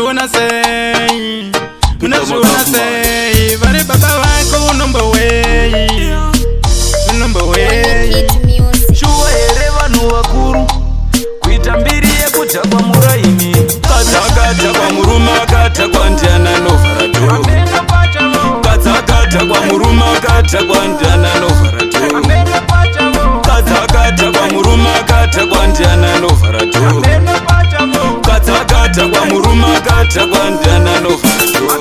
unozviona sei? Unozviona sei? Vari baba vako unombowei? Unombowei? Shuwa here vanhu vakuru kuita mbiri yekutakwa muraini. Kadzakatakwa murume akatakwa ndiana anovhara dhoo. Kadzakatakwa murume akatakwa ndiana anovhara dhoo. Kadzakatakwa murume akatakwa ndiana anovhara dhoo. Kadzakatakwa murume akatakwa ndiana anovhara dhoo.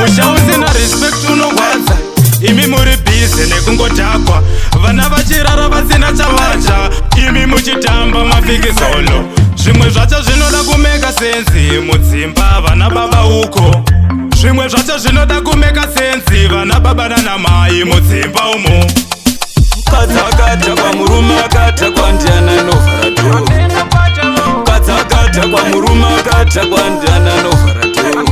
Musha usina respect unorwadza. Imi muri busy nekungotakwa. Vana vachirara vasina chavadya. Imi muchitamba mafikizolo. Zvimwe zvacho zvinoda kumeka sensi mudzimba vana baba uko. Zvimwe zvacho zvinoda kumeka sensi vana baba nana mai mudzimba umo. Kadzakatakwa murume akatakwa ndiana anovhara dhoo. Kadzakatakwa murume akatakwa ndiana anovhara dhoo.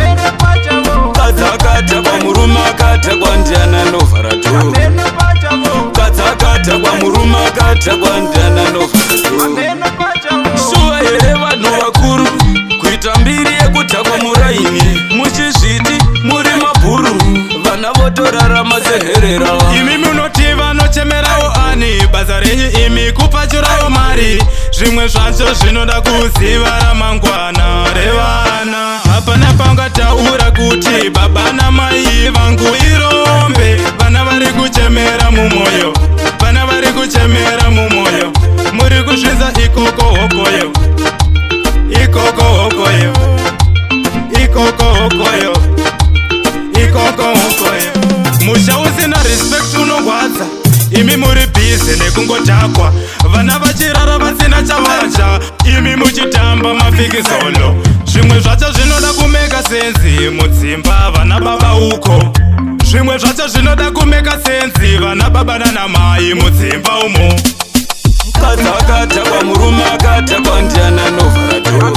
Kadzakatakwa murume akatakwa ndiana anovhara dhoo. Kadzakatakwa murume akatakwa ndiana anovhara dhoo. Shuwa here vanhu vakuru kuita mbiri yekutakwa muraini. Muchizviti muri mabhuru vana votorarama seherera. Imi munoti vanochemerawo ani. Basa renyu imi kupachurawo mari. Zvimwe zvacho zvinoda kuziva ramangwana revana. Hapana pangataura kuti baba namai vangu irombe. Vana vari kuchemera mumwoyo. Vana vari kuchemera mumwoyo. Muri kuzvinza ikoko hokoyo. Ikoko hokoyo. Ikoko hokoyo. Ikoko hokoyo. Musha usina respect unorwadza. Imi muri busy nekungotakwa. Vana vachirara vasina chavadya. Imi muchitamba mafikizolo. Zvimwe zvacho zvinoda kumeka sensi mudzimba vana baba uko. Zvimwe zvacho zvinoda kumeka sensi vana baba nana mai mudzimba umo. Kadzakatakwa murume akatakwa ndiana anovhara dhoo.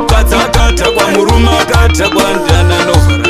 Kadzakatakwa murume akatakwa ndiana anovhara dhoo.